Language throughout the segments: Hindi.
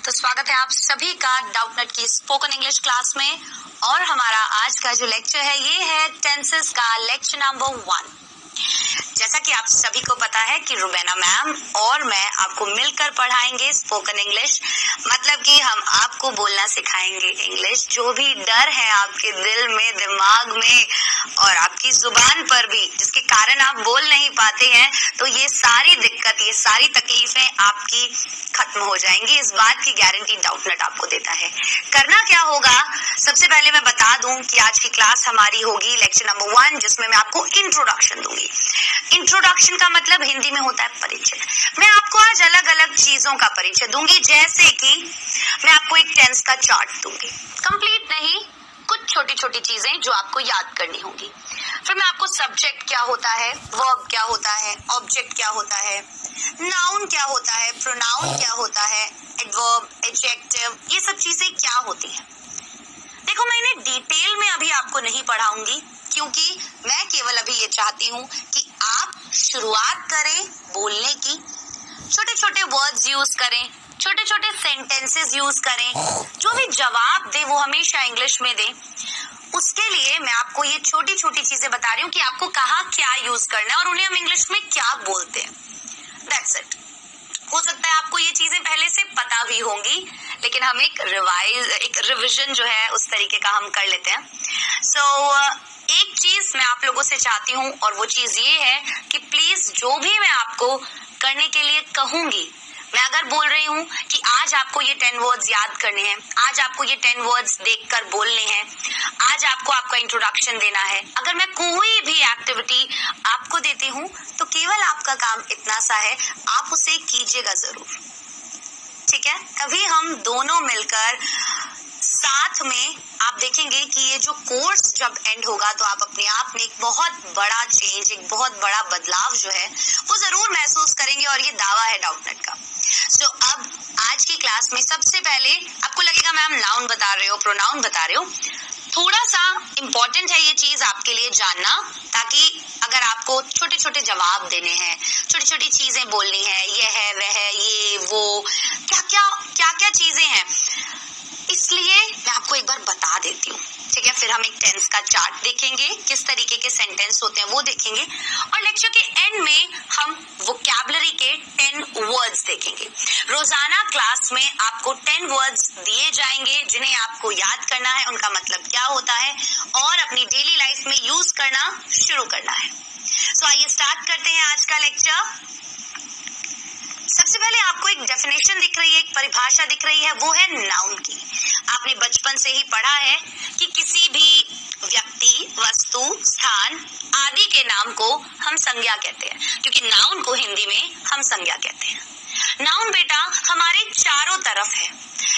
तो स्वागत है आप सभी का डाउटनेट की स्पोकन इंग्लिश क्लास में। और हमारा आज का जो लेक्चर है ये है टेंसेस का लेक्चर नंबर 1। जैसा कि आप सभी को पता है कि रुबैना मैम और मैं आपको मिलकर पढ़ाएंगे स्पोकन इंग्लिश, मतलब कि हम आपको बोलना सिखाएंगे इंग्लिश। जो भी डर है आपके दिल में, दिमाग में और आपकी जुबान पर भी, जिसके कारण आप बोल नहीं पाते हैं, तो ये सारी दिक्कत, ये सारी तकलीफें आपकी खत्म हो जाएंगी। इस बात की गारंटी डाउटनेट आपको देता है। करना क्या होगा, सबसे पहले मैं बता दूं कि आज की क्लास हमारी होगी लेक्चर नंबर 1, जिसमें मैं आपको इंट्रोडक्शन दूंगी। इंट्रोडक्शन का मतलब हिंदी में होता है परिचय। मैं आपको आज अलग अलग चीजों का परिचय दूंगी, जैसे कि मैं आपको एक टेंस का चार्ट दूंगी, कंप्लीट नहीं, कुछ छोटी छोटी चीजें जो आपको याद करनी होगी। फिर मैं आपको सब्जेक्ट क्या होता है, वर्ब क्या होता है, ऑब्जेक्ट क्या होता है, नाउन क्या होता है, प्रोनाउन क्या होता है, एडवर्ब, एडजेक्टिव, ये सब चीजें क्या होती हैं। देखो, मैं इन्हें डिटेल में अभी आपको नहीं पढ़ाऊंगी, क्योंकि मैं केवल अभी ये चाहती हूँ कि आप शुरुआत करें बोलने की, छोटे छोटे वर्ड्स यूज करें, छोटे छोटे सेंटेंसेस यूज करें, जो भी जवाब दे वो हमेशा इंग्लिश में दें। उसके लिए मैं आपको ये छोटी छोटी चीजें बता रही हूँ कि आपको कहाँ क्या यूज करना है और उन्हें हम इंग्लिश में क्या बोलते हैं। That's it. हो सकता है आपको ये चीजें पहले से पता भी होंगी, लेकिन हम एक रिविजन जो है उस तरीके का हम कर लेते हैं। एक चीज मैं आप लोगों से चाहती हूँ, और वो चीज ये है कि प्लीज जो भी मैं आपको करने के लिए कहूंगी, मैं अगर बोल रही हूँ कि आज आपको ये 10 वर्ड्स याद करने हैं, आज आपको ये 10 वर्ड्स देखकर बोलने हैं, आज आपको आपका इंट्रोडक्शन देना है, अगर मैं कोई भी एक्टिविटी आपको देती हूँ, तो केवल आपका काम इतना सा है, आप उसे कीजिएगा जरूर, ठीक है। तभी हम दोनों मिलकर साथ में, आप देखेंगे कि ये जो कोर्स जब एंड होगा तो आप अपने आप में एक बहुत बड़ा चेंज, एक बहुत बड़ा बदलाव जो है वो जरूर महसूस करेंगे, और ये दावा है डाउटनेट का। अब आज की क्लास में सबसे पहले आपको लगेगा मैम नाउन बता रहे हो, प्रोनाउन बता रहे हो, थोड़ा सा इम्पोर्टेंट है ये चीज आपके लिए जानना, ताकि अगर आपको छोटे छोटे जवाब देने हैं, छोटी छोटी चीजें बोलनी है, ये है, वह है, ये वो, क्या क्या चीजें हैं, इसलिए मैं आपको एक बार बता देती हूँ, ठीक है। फिर हम एक टेंस का चार्ट देखेंगे, किस तरीके के सेंटेंस होते हैं वो देखेंगे, और लेक्चर के एंड में हम वोकैबुलरी के 10 वर्ड्स देखेंगे। रोजाना क्लास में आपको 10 वर्ड्स दिए जाएंगे, जिन्हें आपको याद करना है, उनका मतलब क्या होता है, और अपनी डेली लाइफ में यूज करना शुरू करना है। आइए स्टार्ट करते हैं आज का लेक्चर। सबसे पहले आपको एक डेफिनेशन दिख रही है, एक परिभाषा दिख रही है, वो है नाउन की। आपने बचपन से ही पढ़ा है कि किसी भी व्यक्ति, वस्तु, स्थान आदि के नाम को हम संज्ञा कहते हैं, क्योंकि नाउन को हिंदी में हम संज्ञा कहते हैं। नाउन बेटा हमारे चारों तरफ है।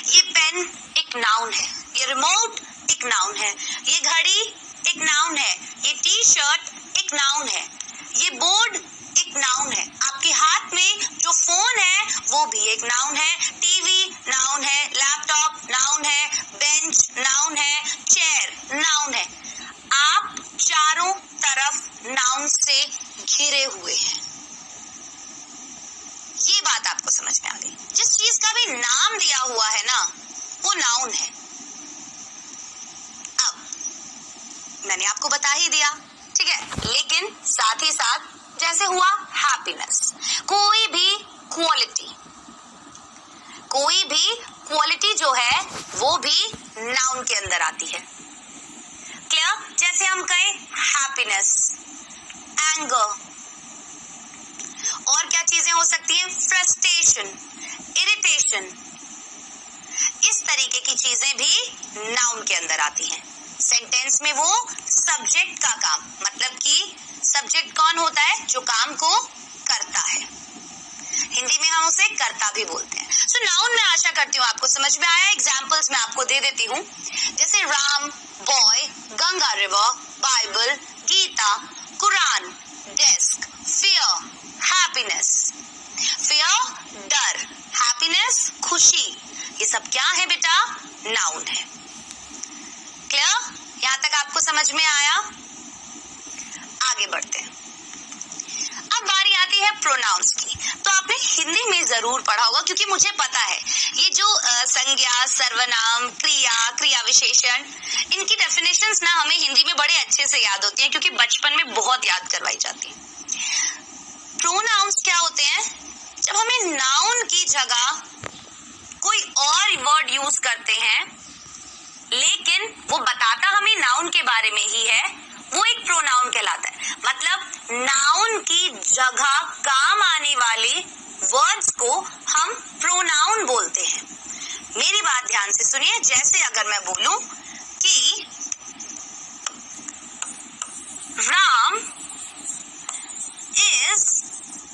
ये पेन एक नाउन है, ये रिमोट एक नाउन है, ये घड़ी एक नाउन है, ये टी शर्ट एक नाउन है, ये बोर्ड एक नाउन है, आपके हाथ में जो फोन है वो भी एक नाउन है, टीवी नाउन है, लैपटॉप नाउन है, बेंच नाउन है, चेयर नाउन है। आप चारों तरफ नाउन से घिरे हुए हैं। ये बात आपको समझ में आ गई। जिस चीज का भी नाम दिया हुआ है ना, वो नाउन है। अब मैंने आपको बता ही दिया, ठीक है, लेकिन साथ ही साथ जैसे हुआ हैप्पीनेस, कोई भी क्वालिटी जो है वो भी नाउन के अंदर आती है। क्लियर? जैसे हम कहें हैप्पीनेस, एंगर, और क्या चीजें हो सकती हैं, फ्रस्ट्रेशन, इरिटेशन, इस तरीके की चीजें भी नाउन के अंदर आती हैं। सेंटेंस में वो सब्जेक्ट का काम, मतलब कि सब्जेक्ट कौन होता है, जो काम को करता है, हिंदी में हम उसे कर्ता भी बोलते हैं। नाउन में आशा करती हूँ आपको समझ में आया। एग्जांपल्स मैं आपको दे देती हूँ, जैसे Ram, boy, Ganga river, Bible, Gita, Quran, desk, fear, happiness. Fear डर, हैप्पीनेस खुशी, ये सब क्या है बेटा, नाउन है। क्लियर? यहाँ तक आपको समझ में आया? आगे बढ़ते हैं। अब बारी आती है प्रोनाउंस की, तो आपने हिंदी में जरूर पढ़ा होगा, क्योंकि मुझे पता है ये जो संज्ञा, सर्वनाम, क्रिया, क्रिया विशेषण, इनकी डेफिनेशंस ना हमें हिंदी में बड़े अच्छे से याद होती हैं, क्योंकि बचपन में बहुत याद करवाई जाती है। प्रोनाउंस क्या होते हैं? जब हमें नाउन की जगह कोई और वर्ड यूज करते हैं, लेकिन वो बताता हमें नाउन के बारे में ही है, वो एक प्रोनाउन कहलाता है। मतलब नाउन की जगह काम आने वाले वर्ड्स को हम प्रोनाउन बोलते हैं। मेरी बात ध्यान से सुनिए। जैसे अगर मैं बोलूं कि Ram is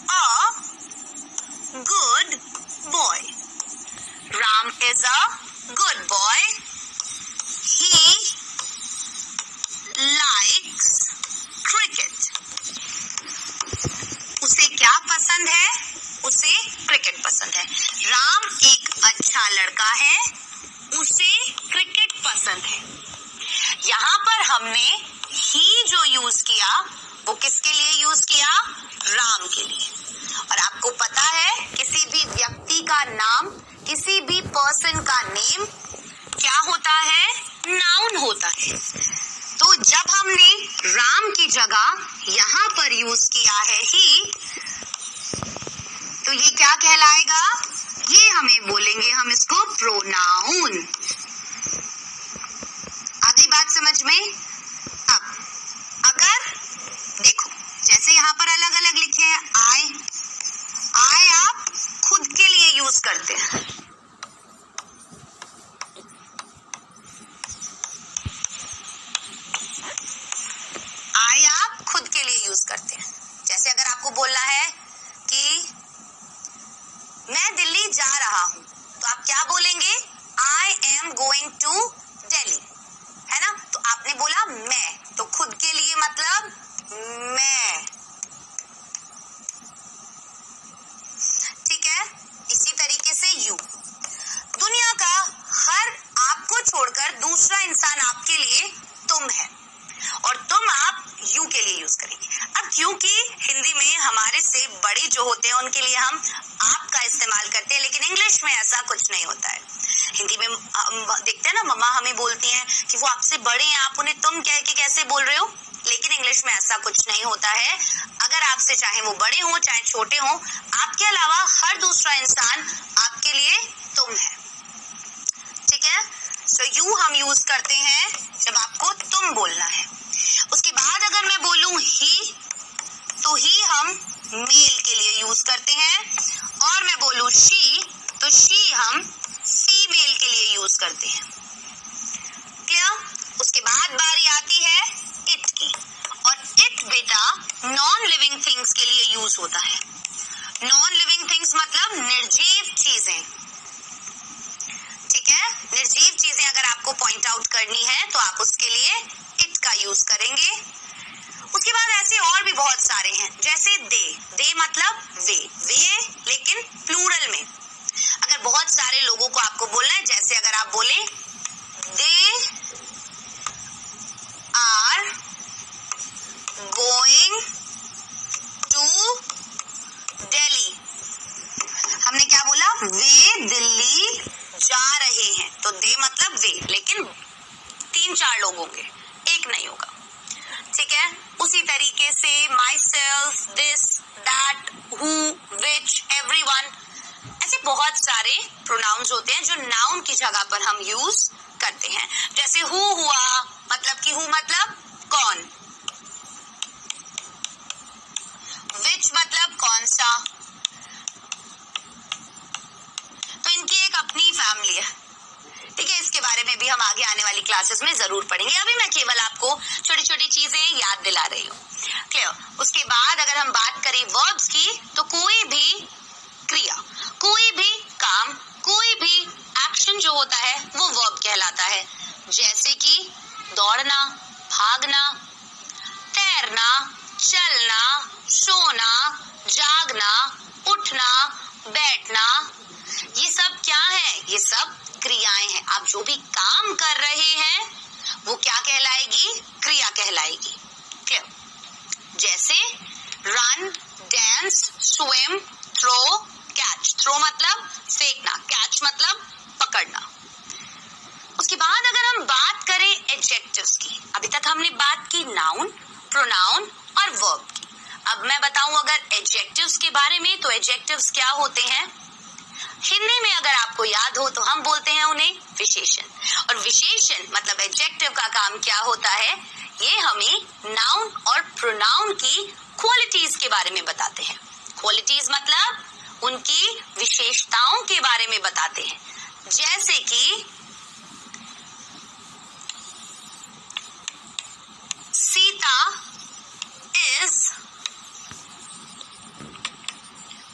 a good boy. Ram is a good boy. He likes cricket. उसे क्या पसंद है? उसे क्रिकेट पसंद है। राम एक अच्छा लड़का है, उसे क्रिकेट पसंद है। यहाँ पर हमने ही जो यूज किया वो किसके लिए यूज किया? राम के लिए। और आपको पता है किसी भी व्यक्ति का नाम, किसी भी पर्सन का नेम क्या होता है? नाउन होता है। तो जब हमने राम की जगह यहाँ पर यूज किया है ही, तो ये क्या कहलाएगा? ये हमें बोलेंगे हम इसको प्रोनाउन। आ गई बात समझ में? अब अगर देखो, जैसे यहाँ पर अलग अलग लिखे हैं, आई आप खुद के लिए यूज करते हैं। आई आप खुद के लिए यूज करते हैं। जैसे अगर आपको बोलना है कि मैं दिल्ली जा रहा हूं, तो आप क्या बोलेंगे? I am going to Delhi, है ना? तो आपने बोला मैं, तो खुद के लिए मतलब मैं। ठीक है? इसी तरीके से यू। दुनिया का हर आपको छोड़कर दूसरा इंसान आपके लिए तुम है, और तुम आप यू के लिए यूज करेंगे। अब क्योंकि हिंदी में हमारे से बड़े जो होते हैं उनके लिए हम आप का इस्तेमाल करते हैं, लेकिन इंग्लिश में ऐसा कुछ नहीं होता है। हिंदी में देखते हैं ना, मम्मा हमें बोलती हैं कि वो आपसे बड़े हैं, आप उन्हें तुम कह के कैसे बोल रहे हो, लेकिन इंग्लिश में ऐसा कुछ नहीं होता है। अगर आपसे चाहे वो बड़े हों चाहे छोटे हों, आपके अलावा हर दूसरा इंसान आपके लिए तुम है। ठीक है? सो यू हम यूज करते हैं जब आपको तुम बोलना है। उसके बाद अगर मैं बोलूं ही, तो ही हम मेल के लिए यूज करते हैं, और मैं बोलूं शी, तो शी हम फीमेल के लिए यूज करते हैं। क्लियर? उसके बाद बारी आती है इट की, और इट बेटा नॉन लिविंग थिंग्स के लिए यूज होता है। नॉन लिविंग थिंग्स मतलब निर्जीव चीजें। ठीक है? निर्जीव चीजें अगर आपको पॉइंट आउट करनी है तो आप उसके लिए इट का यूज करेंगे। उसके बाद ऐसे और भी बहुत सारे हैं, जैसे दे मतलब वे लेकिन प्लूरल में। अगर बहुत सारे लोगों को आपको बोलना है, जैसे अगर आप बोले they are going to Delhi, हमने क्या बोला? वे दिल्ली जा रहे हैं। तो दे मतलब वे, लेकिन 3-4 लोग होंगे, एक नहीं होगा। ठीक है? उसी तरीके से my self, this, that, who, which, everyone, ऐसे बहुत सारे प्रोनाउंस होते हैं जो नाउन की जगह पर हम यूज करते हैं। जैसे हु हुआ, मतलब कि हु मतलब कौन, विच मतलब कौन सा, तो इनकी एक अपनी फैमिली है। ठीक है? इसके बारे में भी हम आगे आने वाली क्लासेस में जरूर पढ़ेंगे। अभी मैं केवल आपको छोटी छोटी चीजें याद दिला रही हूँ। क्लियर? उसके बाद अगर हम बात करें वर्ब्स की, तो कोई भी क्रिया, कोई भी काम, कोई भी एक्शन जो होता है वो वर्ब कहलाता है। जैसे कि दौड़ना, भागना, तैरना, चलना, सोना, जागना, उठना, बैठना, ये सब क्या है? ये सब क्रियाएं हैं। आप जो भी काम कर रहे हैं वो क्या कहलाएगी? क्रिया कहलाएगी। क्लियर? जैसे run, dance, swim, throw, catch. Throw मतलब फेंकना, कैच मतलब पकड़ना। उसके बाद अगर हम बात करें एडजेक्टिव्स की, अभी तक हमने बात की नाउन, प्रोनाउन और वर्ब की। अब मैं बताऊं अगर एडजेक्टिव्स के बारे में, तो एडजेक्टिव्स क्या होते हैं? हिंदी में अगर आपको याद हो तो हम बोलते हैं उन्हें विशेषण। और विशेषण मतलब एडजेक्टिव का काम क्या होता है? ये हमें नाउन और प्रोनाउन की क्वालिटीज के बारे में बताते हैं। क्वालिटीज मतलब उनकी विशेषताओं के बारे में बताते हैं। जैसे कि Sita is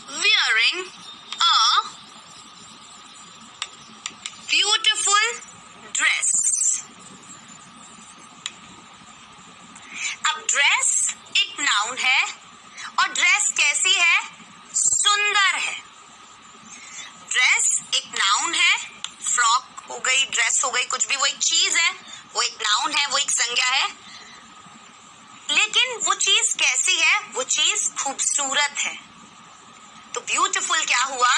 wearing a beautiful dress। अब ड्रेस एक नाउन है और ड्रेस कैसी है? सुंदर है। ड्रेस एक नाउन है, फ्रॉक हो गई, ड्रेस हो गई, कुछ भी वो एक चीज है, वो एक नाउन है, वो एक संज्ञा है। लेकिन वो चीज कैसी है? वो चीज खूबसूरत है। तो ब्यूटीफुल क्या हुआ?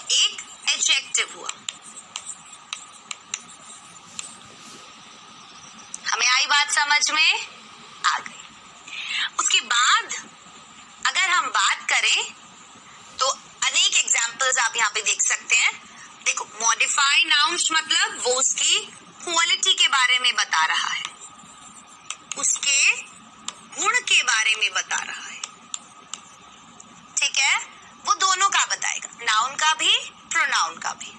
एक एडजेक्टिव हुआ। हमें आई बात समझ में? आ गई। उसके बाद अगर हम बात करें तो अनेक एग्जाम्पल्स आप यहाँ पे देख सकते हैं। देखो, मॉडिफाई नाउन्स मतलब वो उसकी क्वालिटी के बारे में बता रहा है, उसके गुण के बारे में बता रहा है। ठीक है, वो दोनों का बताएगा, नाउन का भी, प्रोनाउन का भी।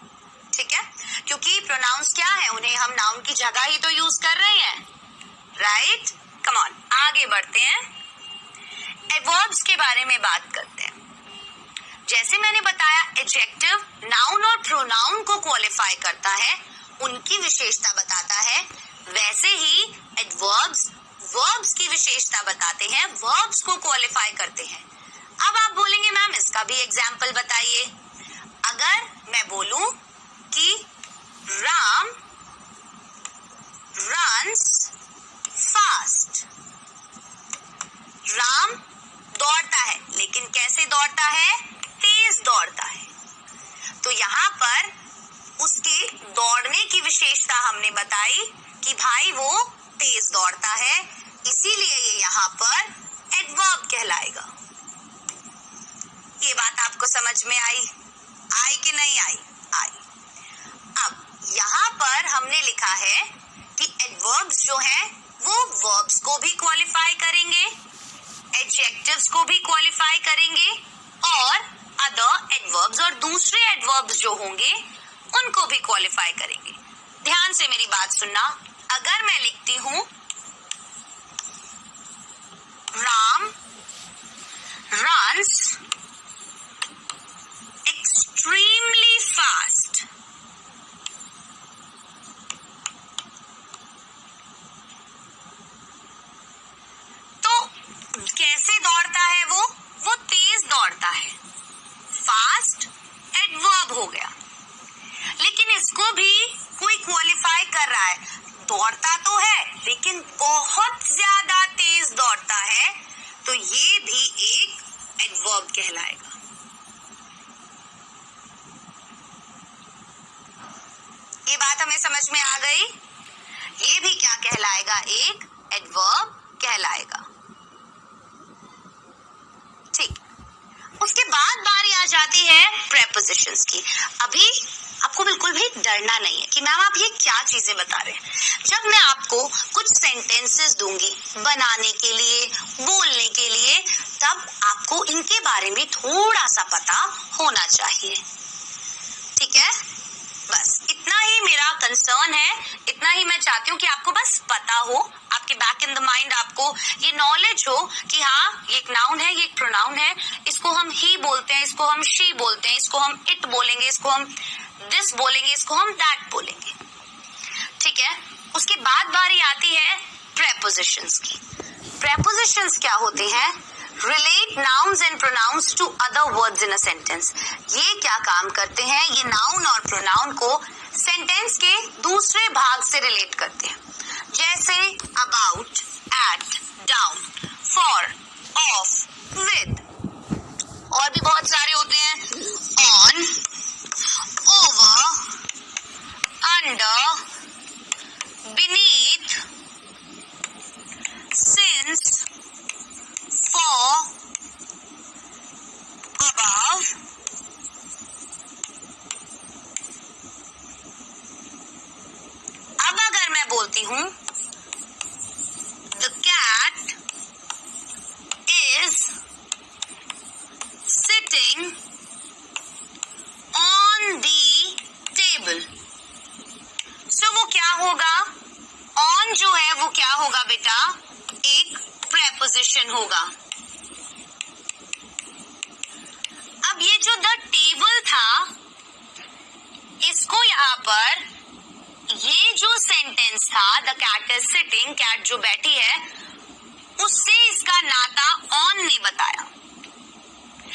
ठीक है, क्योंकि प्रोनाउंस क्या है, उन्हें हम नाउन की जगह ही तो यूज कर रहे हैं, राइट? कम ऑन, आगे बढ़ते हैं। एडवर्ब्स के बारे में बात करते हैं। जैसे मैंने बताया, एडजेक्टिव नाउन और प्रोनाउन को क्वालिफाई करता है, उनकी विशेषता बताता है। वैसे ही एडवर्ब्स वर्ब्स की विशेषता बताते हैं, वर्ब्स को क्वालिफाई करते हैं। अब आप बोलेंगे मैम इसका भी एग्जाम्पल बताइए। अगर मैं बोलूं कि राम रन्स फास्ट, राम दौड़ता है, लेकिन कैसे दौड़ता है? तेज दौड़ता है। तो यहाँ पर उसके दौड़ने की विशेषता हमने बताई कि भाई वो तेज दौड़ता है, इसीलिए ये यहाँ पर एडवर्ब कहलाएगा। ये बात आपको समझ में आई कि नहीं आई? आई। अब यहाँ पर हमने लिखा है कि एडवर्ब्स जो हैं वो वर्ब्स को भी क्वालिफाई करेंगे, एडजेक्टिव्स को भी क्वालिफाई करेंगे और अदर एडवर्ब्स और दूसरे एडवर्ब्स जो होंगे उनको भी क्वालिफाई करेंगे। ध्यान से मेरी बात सुनना। अगर मैं लिखती हूं राम runs extremely fast, तो कैसे दौड़ता है वो तेज दौड़ता है। फास्ट एडवर्ब हो गया, लेकिन इसको भी कोई क्वालिफाई कर रहा है। दौड़ता तो है लेकिन बहुत ज्यादा तेज दौड़ता है, तो ये भी एक एडवर्ब कहलाएगा। ये बात हमें समझ में आ गई? ये भी क्या कहलाएगा? एक एडवर्ब कहलाएगा। ठीक, उसके बाद बारी आ जाती है प्रेपोजिशंस की। अभी आपको बिल्कुल भी डरना नहीं है कि मैम आप ये क्या चीजें बता रहे हैं। जब मैं आपको कुछ सेंटेंसेस दूंगी बनाने के लिए, बोलने के लिए, तब आपको इनके बारे में थोड़ा सा पता होना चाहिए। ठीक है, बस इतना ही मेरा कंसर्न है, इतना ही मैं चाहती हूँ कि आपको बस पता हो, आपके बैक इन द माइंड आपको ये नॉलेज हो कि हाँ, ये एक नाउन है, ये एक प्रोनाउन है, इसको हम ही बोलते हैं, इसको हम शी बोलते हैं, इसको हम इट बोलेंगे, इसको हम दिस बोलेंगे, इसको हम दैट बोलेंगे। ठीक है, उसके बाद बारी आती है प्रेपोजिशंस की। प्रेपोजिशंस क्या होते हैं? Relate nouns and pronouns to other words in a sentence. ये क्या काम करते हैं? ये नाउन और प्रोनाउन को सेंटेंस के दूसरे भाग से रिलेट करते हैं। जैसे about, at, down, for, of, with. Action होगा। अब ये जो द टेबल था, इसको यहाँ पर ये जो सेंटेंस था, the cat is sitting, cat जो बैठी है, उससे इसका नाता ऑन ने बताया।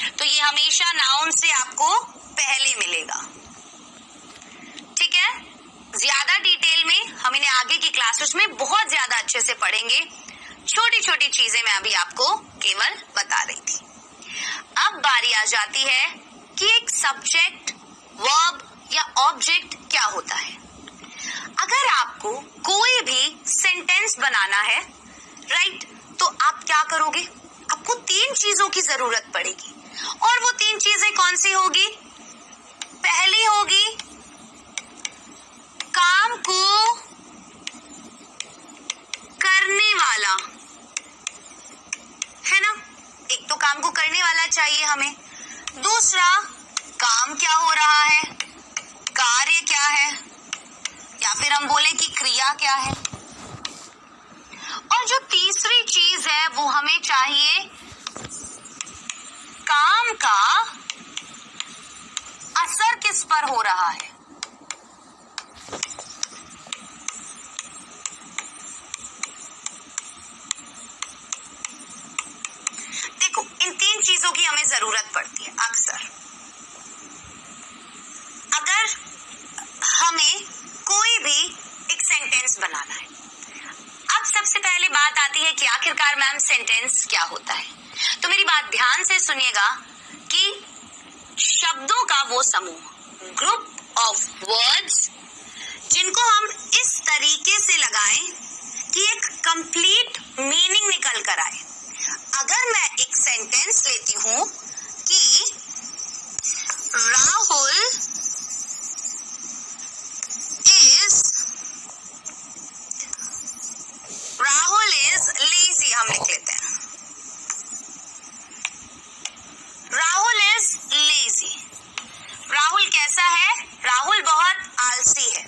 तो ये हमेशा नाउन से आपको पहले मिलेगा। ठीक है, ज्यादा डिटेल में हम इन्हें आगे की क्लासेस में बहुत ज्यादा अच्छे से पढ़ेंगे। छोटी छोटी चीजें मैं अभी आपको केवल बता रही थी। अब बारी आ जाती है कि एक सब्जेक्ट, वर्ब या ऑब्जेक्ट क्या होता है। अगर आपको कोई भी सेंटेंस बनाना है, राइट, तो आप क्या करोगे? आपको 3 चीजों की जरूरत पड़ेगी। और वो 3 चीजें कौन सी होगी? पहली होगी काम को करने वाला, है ना? एक तो काम को करने वाला चाहिए हमें। दूसरा, काम क्या हो रहा है, कार्य क्या है, या फिर हम बोले कि क्रिया क्या है। और जो तीसरी चीज है वो हमें चाहिए काम का असर किस पर हो रहा है। देखो, इन 3 चीजों की हमें जरूरत पड़ती है अक्सर। अगर हमें कोई भी एक सेंटेंस बनाना है, अब सबसे पहले बात आती है कि आखिरकार मैम सेंटेंस क्या होता है। तो मेरी बात ध्यान से सुनिएगा कि शब्दों का वो समूह, ग्रुप ऑफ वर्ड्स, जिनको हम इस तरीके से लगाएं कि एक कंप्लीट मीनिंग निकल कर आए। अगर मैं एक सेंटेंस लेती हूं कि राहुल इज लेजी, हम लिख लेते हैं राहुल इज लेजी। राहुल कैसा है? राहुल बहुत आलसी है।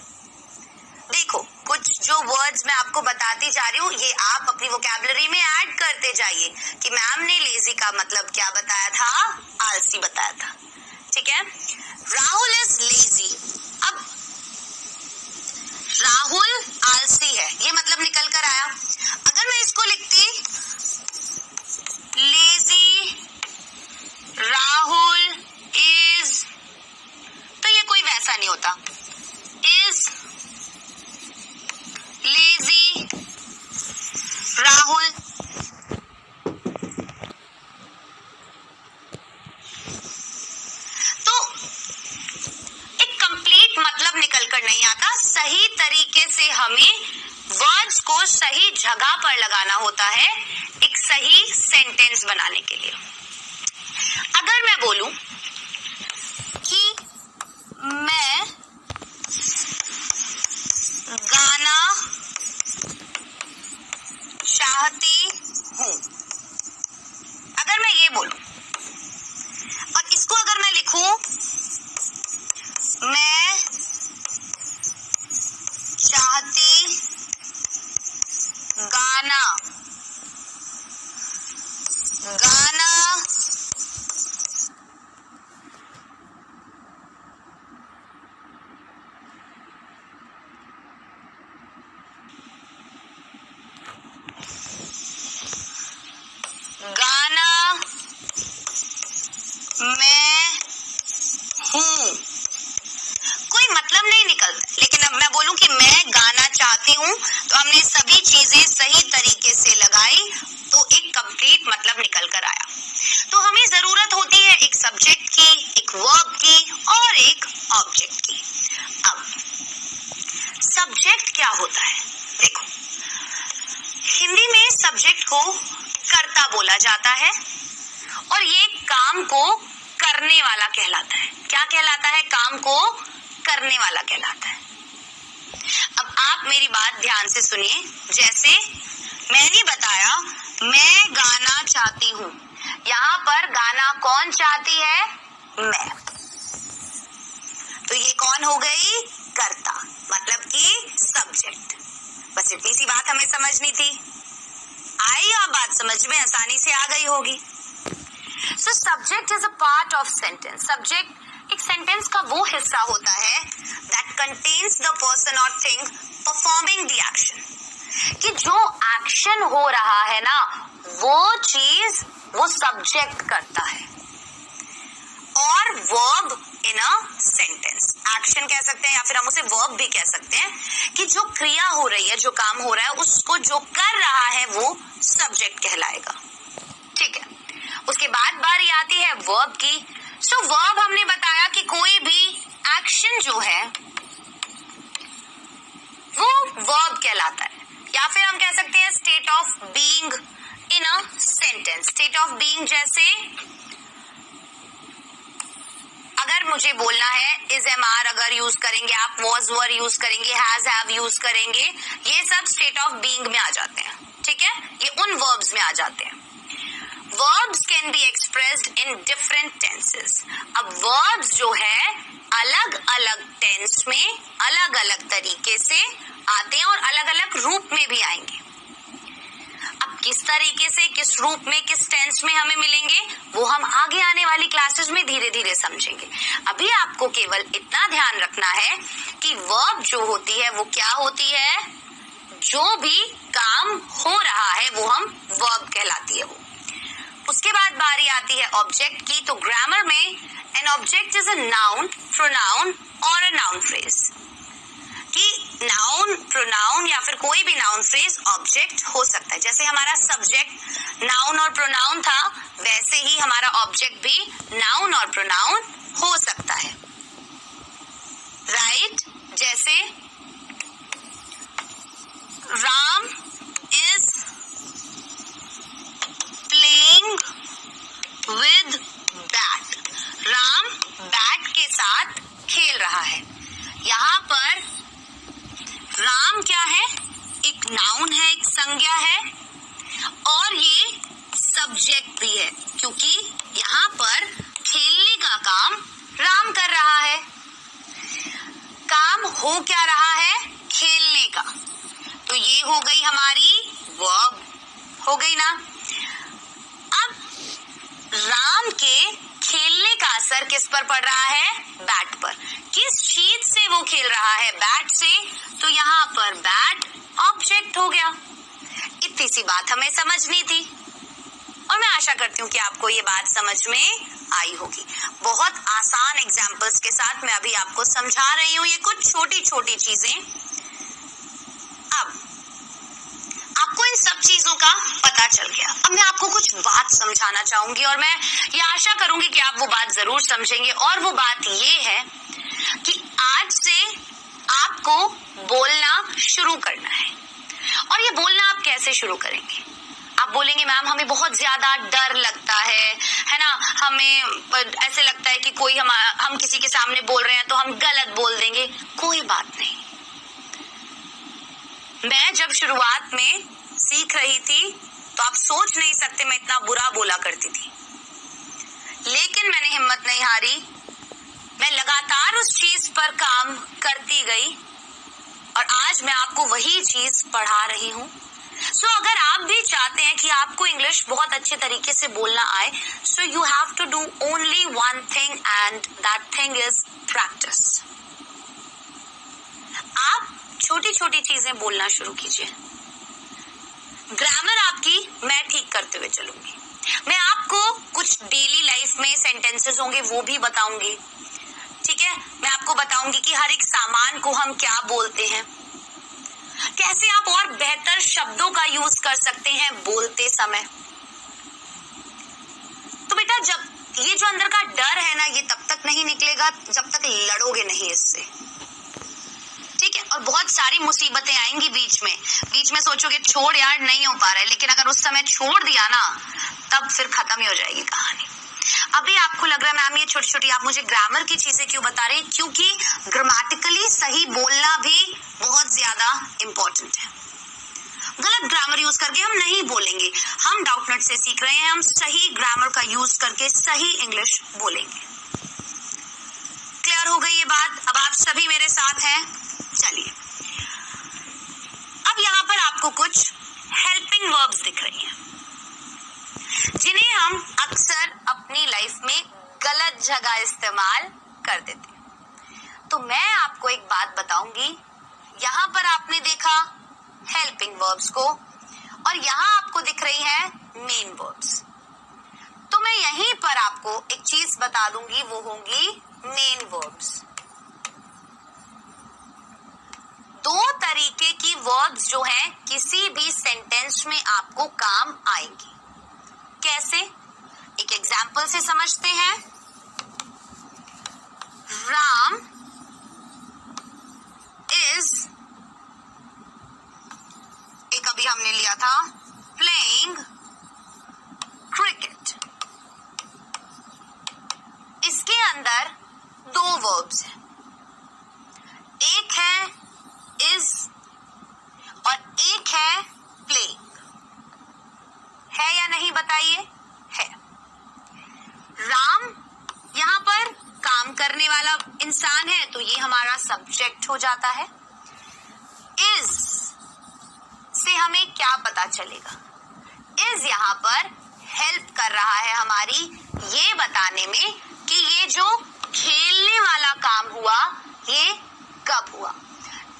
देखो, कुछ जो वर्ड्स मैं आपको बताती जा रही हूँ, ये आप अपनी वोकैबुलरी में ऐड करते जाइए कि मैम ने लेजी का मतलब क्या बताया था? आलसी बताया था। ठीक है, राहुल इज लेजी। अब राहुल आलसी है, ये मतलब निकल कर आया। अगर मैं इसको लिखती लेजी राहुल इज, तो ये कोई वैसा नहीं होता। Is lazy Rahul. तो एक कंप्लीट मतलब निकल कर नहीं आता। सही तरीके से हमें वर्ड्स को सही जगह पर लगाना होता है एक सही सेंटेंस बनाने के लिए। अगर मैं बोलूं कि मैं गाना चाहती हूं, अगर मैं ये बोलूं और इसको अगर मैं लिखूं, मैं चाहती गाना, गाना गाना मैं हूं, कोई मतलब नहीं निकलता। लेकिन अब मैं बोलूं कि मैं गाना चाहती हूं, तो हमने सभी चीजें सही तरीके से लगाई, तो एक कंप्लीट मतलब निकल कर आया। तो हमें जरूरत होती है एक सब्जेक्ट की, एक वर्ब की और एक ऑब्जेक्ट की। अब सब्जेक्ट क्या होता है? देखो, हिंदी में सब्जेक्ट को कर्ता बोला जाता है और ये काम को करने वाला कहलाता है। क्या कहलाता है? काम को करने वाला कहलाता है। अब आप मेरी बात ध्यान से सुनिए। जैसे मैंने बताया, मैं गाना चाहती हूँ, यहाँ पर गाना कौन चाहती है? मैं। तो ये कौन हो गई? कर्ता, मतलब कि सब्जेक्ट। बस इतनी सी बात हमें समझनी थी। आई आप बात समझ में आसानी से आ गई होगी। So subject is a part of sentence. Subject एक सेंटेंस का वो हिस्सा होता है दैट कंटेन्स द पर्सन और थिंग परफॉर्मिंग द एक्शन, कि जो एक्शन हो रहा है ना वो चीज वो सब्जेक्ट करता है। और verb in a sentence, action कह सकते हैं या फिर हम उसे वर्ब भी कह सकते हैं, कि जो क्रिया हो रही है, जो काम हो रहा है, उसको जो कर रहा है वो सब्जेक्ट कहलाएगा। ठीक है, उसके बाद बारी आती है वर्ब की। सो वर्ब हमने बताया कि कोई भी एक्शन जो है वो वर्ब कहलाता है, या फिर हम कह सकते हैं state of being in a sentence. State of being जैसे अगर मुझे बोलना है इज एम आर अगर यूज करेंगे आप, वॉज वर यूज करेंगे, हैज हैव यूज करेंगे, ये सब स्टेट ऑफ बीइंग में आ जाते हैं। ठीक है, ये उन वर्ब्स में आ जाते हैं। Verbs can be expressed in different tenses. अब verbs जो है अलग अलग टेंस में अलग अलग तरीके से आते हैं और अलग अलग रूप में भी आएंगे। अब किस तरीके से, किस रूप में, किस टेंस में हमें मिलेंगे वो हम आगे आने वाली क्लासेस में धीरे धीरे समझेंगे। अभी आपको केवल इतना ध्यान रखना है कि वर्ब जो होती है वो क्या होती है, जो भी काम हो रहा है वो हम वर्ब कहलाती है वो। उसके बाद बारी आती है ऑब्जेक्ट की। तो ग्रामर में an object is a noun, pronoun और अ नाउन फ्रेज, कि नाउन, प्रोनाउन या फिर कोई भी नाउन फ्रेज ऑब्जेक्ट हो सकता है। जैसे हमारा सब्जेक्ट नाउन और प्रोनाउन था, वैसे ही हमारा ऑब्जेक्ट भी नाउन और प्रोनाउन हो सकता है। राइट, जैसे Ram is playing with bat. Ram bat के साथ खेल रहा है। यहाँ पर राम क्या है, एक नाउन है, एक संज्ञा है, और ये सब्जेक्ट भी है, क्योंकि यहाँ पर खेलने का काम राम कर रहा है। काम हो क्या रहा है, खेलने का, तो ये हो गई हमारी वर्ब, हो गई ना। अब राम के खेलने का असर किस पर पड़ रहा है, बैट पर। किस चीज से वो खेल रहा है, बैट से, तो यहाँ पर बैट ऑब्जेक्ट हो गया। इतनी सी बात हमें समझनी थी और मैं आशा करती हूँ कि आपको ये बात समझ में आई होगी। बहुत आसान एग्जाम्पल्स के साथ मैं अभी आपको समझा रही हूँ ये कुछ छोटी छोटी चीजें। अब आपको इन सब चीजों का पता चल गया। अब मैं आपको कुछ बात समझाना चाहूंगी और मैं ये आशा करूंगी कि आप वो बात जरूर समझेंगे। और वो बात ये है कि आज से आपको बोलना शुरू करना है। और ये बोलना आप कैसे शुरू करेंगे? आप बोलेंगे मैम हमें बहुत ज्यादा डर लगता है ना, हमें ऐसे लगता है कि कोई हम किसी के सामने बोल रहे हैं तो हम गलत बोल देंगे। कोई बात नहीं। मैं जब शुरुआत में सीख रही थी तो आप सोच नहीं सकते मैं इतना बुरा बोला करती थी, लेकिन मैंने हिम्मत नहीं हारी। मैं लगातार उस चीज पर काम करती गई और आज मैं आपको वही चीज पढ़ा रही हूँ। सो अगर आप भी चाहते हैं कि आपको इंग्लिश बहुत अच्छे तरीके से बोलना आए, so you have to do only one thing and that thing is practice. आप छोटी छोटी चीजें बोलना शुरू कीजिए। ग्रामर आपकी मैं ठीक करते हुए चलूंगी। मैं आपको कुछ डेली लाइफ में सेंटेंसेस होंगे वो भी बताऊंगी। ठीक है, मैं आपको बताऊंगी कि हर एक सामान को हम क्या बोलते हैं, कैसे आप और बेहतर शब्दों का यूज कर सकते हैं बोलते समय। तो बेटा जब ये जो अंदर का डर है ना, ये तब तक नहीं निकलेगा जब तक लड़ोगे नहीं इससे। ठीक है, और बहुत सारी मुसीबतें आएंगी बीच में सोचोगे छोड़ यार नहीं हो पा रहा है, लेकिन अगर उस समय छोड़ दिया ना तब फिर खत्म ही हो जाएगी कहानी। अभी आपको लग रहा है मैम ये छोटी छोटी आप मुझे ग्रामर की चीजें क्यों बता रही, क्योंकि ग्रामेटिकली सही बोलना भी बहुत ज्यादा इम्पोर्टेंट है। गलत ग्रामर यूज करके हम नहीं बोलेंगे। हम डाउटनेट से सीख रहे हैं, हम सही ग्रामर का यूज करके सही इंग्लिश बोलेंगे। क्लियर हो गई ये बात? अब आप सभी मेरे साथ हैं। चलिए अब यहाँ पर आपको कुछ हेल्पिंग वर्ब्स दिख रही हैं, जिन्हें हम अक्सर अपनी लाइफ में गलत जगह इस्तेमाल कर देते हैं। तो मैं आपको एक बात बताऊंगी, यहाँ पर आपने देखा हेल्पिंग वर्ब्स को और यहाँ आपको दिख रही है मेन वर्ब्स। तो मैं यहीं पर आपको एक चीज बता दूंगी, वो होंगी मेन वर्ब्स। दो तरीके की वर्ब्स जो हैं किसी भी सेंटेंस में आपको काम आएंगी। कैसे? एक एग्जाम्पल से समझते हैं। राम इज, एक अभी हमने लिया था, प्लेइंग क्रिकेट। इसके अंदर दो वर्ब्स हैं, एक है इज और एक है प्लेइंग। है या नहीं बताइए? है। राम यहां पर काम करने वाला इंसान है, तो ये हमारा सब्जेक्ट हो जाता है। इज से हमें क्या पता चलेगा? इज यहां पर हेल्प कर रहा है हमारी ये बताने में कि ये जो खेलने वाला काम हुआ ये कब हुआ,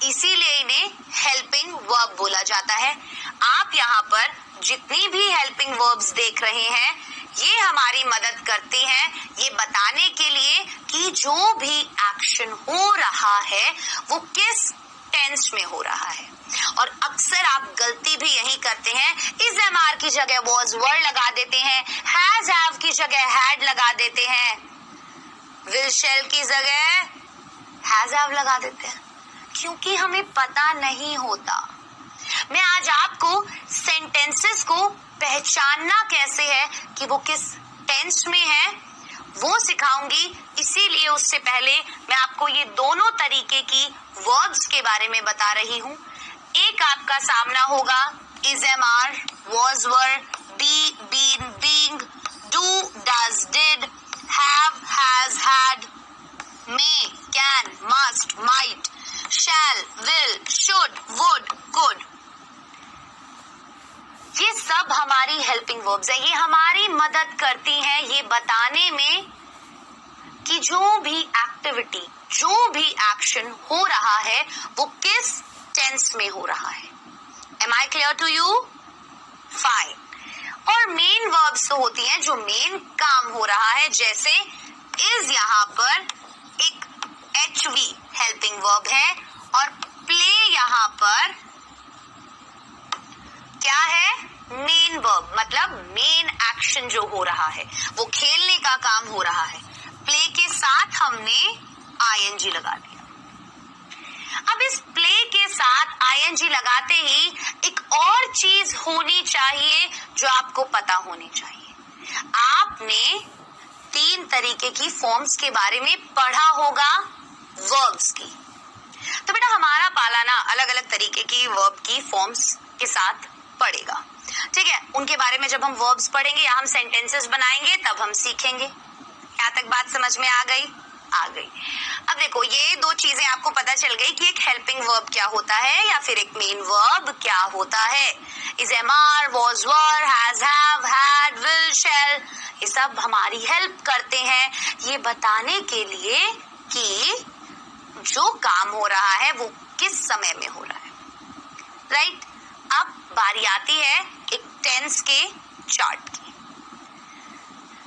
इसीलिए इन्हें हेल्पिंग वर्ब बोला जाता है। आप यहाँ पर जितनी भी हेल्पिंग वर्ब्स देख रहे हैं ये हमारी मदद करती हैं ये बताने के लिए कि जो भी एक्शन हो रहा है वो किस टेंस में हो रहा है। और अक्सर आप गलती भी यही करते हैं, इज एमआर की जगह वॉज वर लगा देते हैं, हैज हैव की जगह हैड लगा देते हैं, विल शैल की जगह हैज हैव लगा देते हैं, क्योंकि हमें पता नहीं होता। मैं आज आपको सेंटेंसेस को पहचानना कैसे है कि वो किस टेंस में है वो सिखाऊंगी। इसीलिए उससे पहले मैं आपको ये दोनों तरीके की वर्ब्स के बारे में बता रही हूँ। एक आपका सामना होगा is am are, was were, be been being, do does did, have has had, may, can, must, might, shall, will, should, would, could। ये सब हमारी हेल्पिंग वर्ब्स है। ये हमारी मदद करती हैं ये बताने में कि जो भी एक्टिविटी, जो भी एक्शन हो रहा है वो किस टेंस में हो रहा है। Am I clear to you? Fine। और मेन वर्ब्स तो होती हैं जो मेन काम हो रहा है, जैसे इज यहाँ पर एक HV हेल्पिंग वर्ब है और प्ले यहाँ पर क्या है? मेन वर्ब, मतलब मेन एक्शन जो हो रहा है वो खेलने का काम हो रहा है। प्ले के साथ हमने ING लगा दिया। अब इस प्ले के साथ ING लगाते ही एक और चीज होनी चाहिए जो आपको पता होनी चाहिए। आपने 3 तरीके की फॉर्म्स के बारे में पढ़ा होगा वर्ब्स की। तो बेटा हमारा पालाना अलग अलग तरीके की वर्ब की फॉर्म्स के साथ पढ़ेगा, ठीक है। उनके बारे में जब हम वर्ब्स पढ़ेंगे या हम सेंटेंसेस बनाएंगे तब हम सीखेंगे। यहाँ तक बात समझ में आ गई? आ गई। अब देखो ये दो चीजें आपको पता चल गई कि एक हेल्पिंग वर्ब क्या होता है या फिर एक मेन वर्ब क्या होता है। Is am are, was were, has have, had, will, shall, ये सब हमारी हेल्प करते हैं ये बताने के लिए कि जो काम हो रहा है वो किस समय में हो रहा है, राइट। अब बारी आती है एक टेंस के चार्ट की।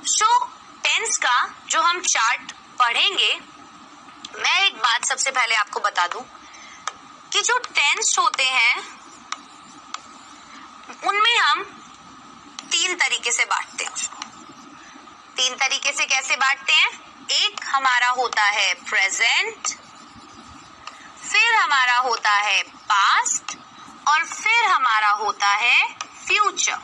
सो टेंस का जो हम चार्ट पढ़ेंगे, मैं एक बात सबसे पहले आपको बता दूं कि जो टेंस होते हैं उनमें हम 3 तरीके से बांटते हैं उसको। 3 तरीके से कैसे बांटते हैं? एक हमारा होता है प्रेजेंट, फिर हमारा होता है पास्ट और फिर हमारा होता है फ्यूचर।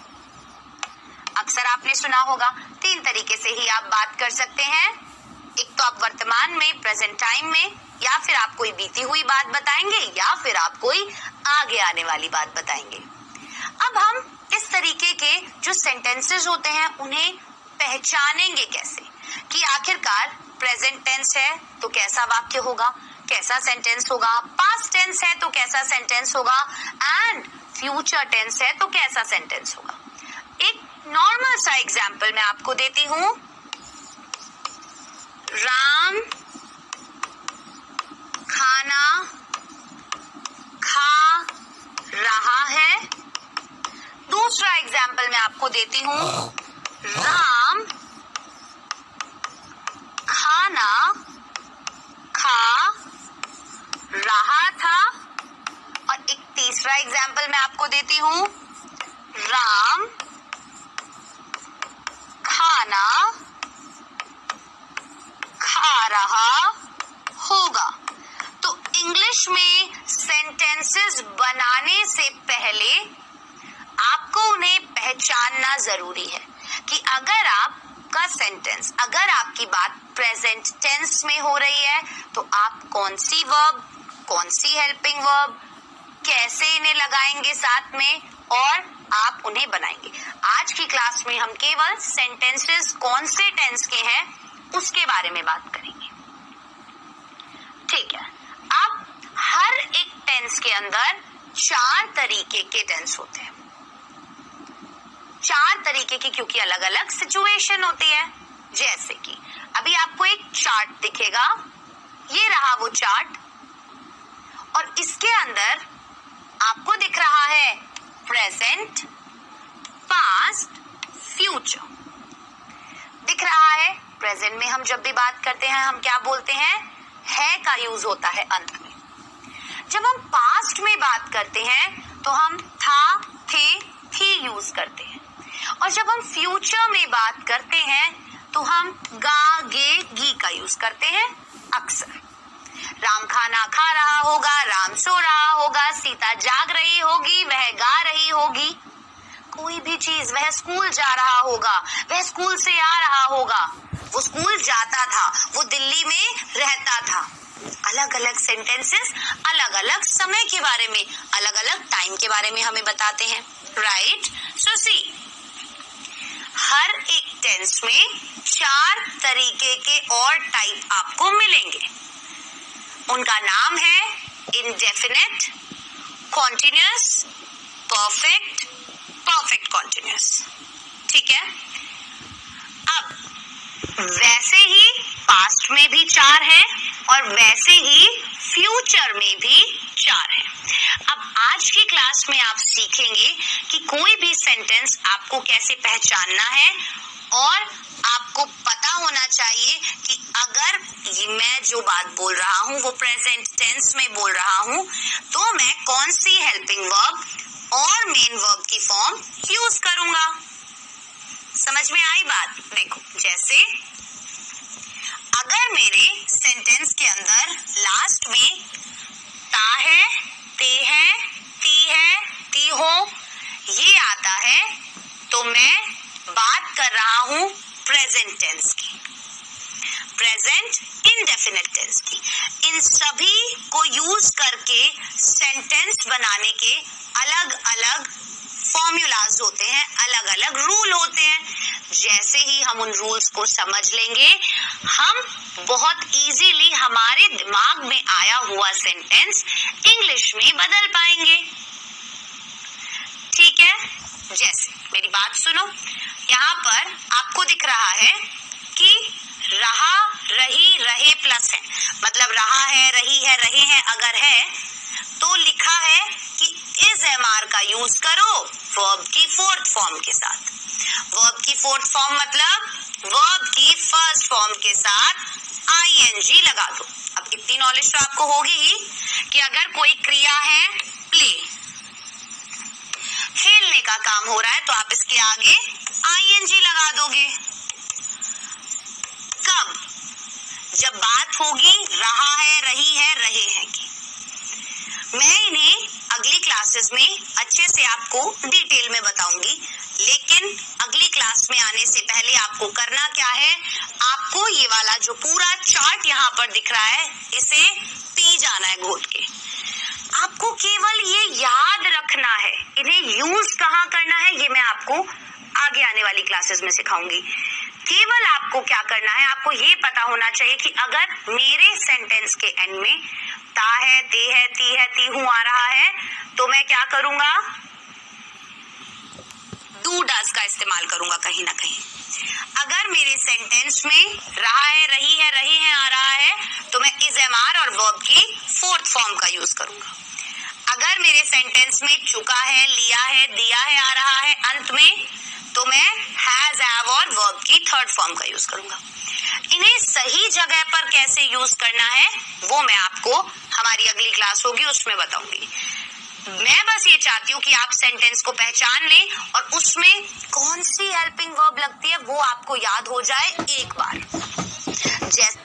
अक्सर आपने सुना होगा 3 तरीके से ही आप बात कर सकते हैं। एक तो आप वर्तमान में, प्रेजेंट टाइम में, या फिर आप कोई बीती हुई बात बताएंगे या फिर आप कोई आगे आने वाली बात बताएंगे। अब हम इस तरीके के जो सेंटेंसेस होते हैं उन्हें पहचानेंगे कैसे कि आखिरकार प्रेजेंट टेंस है तो कैसा वाक्य होगा, कैसा सेंटेंस होगा, पास्ट टेंस है तो कैसा सेंटेंस होगा, एंड फ्यूचर टेंस है तो कैसा सेंटेंस होगा। एक नॉर्मल सा एग्जाम्पल मैं आपको देती हूं। राम खाना खा रहा है। दूसरा एग्जाम्पल मैं आपको देती हूं। राम खाना खा रहा था। और एक तीसरा एग्जाम्पल मैं आपको देती हूं। राम खाना खा रहा होगा। तो इंग्लिश में सेंटेंसेस बनाने से पहले आपको उन्हें पहचानना जरूरी है कि अगर आपका सेंटेंस, अगर आपकी बात प्रेजेंट टेंस में हो रही है तो आप कौन सी वर्ब, कौन सी हेल्पिंग वर्ब, कैसे इन्हें लगाएंगे साथ में और आप उन्हें बनाएंगे। आज की क्लास में हम केवल सेंटेंसेस कौन से टेंस के हैं उसके बारे में बात करेंगे। ठीक है। अब हर एक टेंस के अंदर 4 तरीके के टेंस होते हैं। 4 तरीके की, क्योंकि अलग अलग सिचुएशन होती है। जैसे कि अभी आपको एक चार्ट दिखेगा, ये रहा वो चार्ट, और इसके अंदर आपको दिख रहा है प्रेजेंट, पास्ट, फ्यूचर दिख रहा है। प्रेजेंट में हम जब भी बात करते हैं हम क्या बोलते हैं, है का यूज होता है अंत में। जब हम पास्ट में बात करते हैं तो हम था, थे, थी यूज करते हैं। और जब हम फ्यूचर में बात करते हैं तो हम गा, गे, गी का यूज करते हैं अक्सर। राम खाना खा रहा होगा, राम सो रहा होगा, सीता जाग रही होगी, वह गा रही होगी। कोई भी चीज, वह स्कूल जा रहा होगा, वह स्कूल से आ रहा होगा, वो स्कूल जाता था, वो दिल्ली में रहता था। अलग अलग सेंटेंसेस अलग अलग समय के बारे में, अलग अलग टाइम के बारे में हमें बताते हैं। राइट। सो सी, हर एक टेंस में 4 तरीके के और टाइप आपको मिलेंगे। उनका नाम है indefinite, continuous, perfect, perfect continuous. ठीक है। अब वैसे ही पास्ट में भी 4 है और वैसे ही फ्यूचर में भी 4 है। अब आज की क्लास में आप सीखेंगे कि कोई भी सेंटेंस आपको कैसे पहचानना है और आपको पता होना चाहिए कि अगर मैं जो बात बोल रहा हूँ वो प्रेजेंट टेंस में बोल रहा हूँ तो मैं कौन सी हेल्पिंग वर्ब और मेन वर्ब की फॉर्म यूज करूंगा। समझ में आई बात? देखो, जैसे अगर मेरे सेंटेंस के अंदर लास्ट में ता है, ते है, ती है, ती हो ये आता है तो मैं बात कर रहा हूँ प्रेजेंट टेंस की, प्रेजेंट इंडेफिनिट टेंस की। इन सभी को यूज करके सेंटेंस बनाने के अलग अलग फॉर्मूलाज होते हैं, अलग अलग रूल होते हैं। जैसे ही हम उन रूल्स को समझ लेंगे हम बहुत इजीली हमारे दिमाग में आया हुआ सेंटेंस इंग्लिश में बदल पाएंगे। ठीक है। जैसे मेरी बात सुनो, यहाँ पर आपको दिख रहा है कि रहा, रही, रहे प्लस है, मतलब रहा है, रही है, रहे हैं अगर है तो लिखा है कि इज एमआर का यूज करो वर्ब की 4th फॉर्म के साथ। वर्ब की 4th फॉर्म मतलब वर्ब की फर्स्ट फॉर्म के साथ आईएनजी लगा दो। अब इतनी नॉलेज तो आपको होगी ही कि अगर कोई क्रिया है प्ले, खेलने का काम हो रहा है तो आप इसके आगे आईएनजी लगा दोगे। कब? जब बात होगी रहा है, रही है, रहे हैं की। मैं इन्हें अगली क्लासेस में अच्छे से आपको डिटेल में बताऊंगी, लेकिन अगली क्लास में आने से पहले आपको करना क्या है, आपको ये वाला जो पूरा चार्ट यहाँ पर दिख रहा है इसे पी जाना है घोट के। आपको केवल ये याद रखना है, इन्हें यूज कहाँ करना है ये मैं आपको आगे आने वाली क्लासेस में सिखाऊंगी। केवल आपको क्या करना है, आपको ये पता होना चाहिए कि अगर मेरे सेंटेंस के एंड में ता है, ते है, ती है, ती हूं आ रहा है, तो मैं क्या करूंगा, डू डज का इस्तेमाल करूंगा कहीं ना कहीं। अगर मेरे सेंटेंस में रहा है, रही है, रहे हैं आ रहा है, तो मैं इज एम आर और वर्ब की फोर्थ फॉर्म का यूज करूंगा। अगर मेरे सेंटेंस में चुका है, लिया है, दिया है आ रहा है अंत में, तो मैं हैज, हैव और वर्ब की थर्ड फॉर्म का यूज करूंगा। इन्हें सही जगह पर कैसे यूज करना है वो मैं आपको हमारी अगली क्लास होगी उसमें बताऊंगी। मैं बस ये चाहती हूँ कि आप सेंटेंस को पहचान लें और उसमें कौन सी हेल्पिंग वर्ब लगती है वो आपको याद हो जाए एक बार। जैसे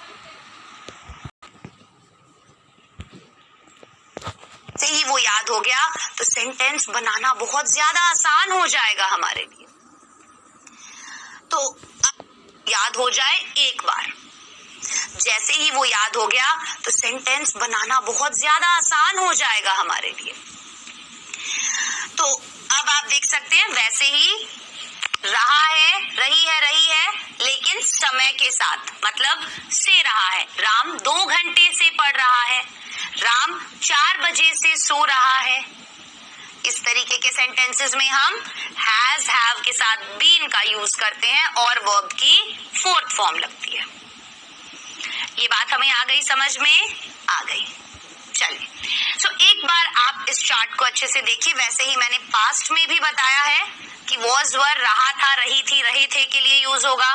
ही वो याद हो गया तो सेंटेंस बनाना बहुत ज्यादा आसान हो जाएगा हमारे लिए। तो याद हो जाए एक बार, जैसे ही वो याद हो गया तो सेंटेंस बनाना बहुत ज्यादा आसान हो जाएगा हमारे लिए। तो अब आप देख सकते हैं वैसे ही रहा है, रही है, लेकिन समय के साथ, मतलब से रहा है। राम 2 घंटे से पढ़ रहा है, राम 4 बजे से सो रहा है। इस तरीके के सेंटेंसेस में हम हैज, हैव के साथ बीन का यूज करते हैं और वर्ब की फोर्थ फॉर्म लगती है। ये बात हमें आ गई, समझ में आ गई। चलिए, सो एक बार आप इस चार्ट को अच्छे से देखिए। वैसे ही मैंने पास्ट में भी बताया है कि वॉज, वर, रहा था, रही थी, रहे थे के लिए यूज होगा।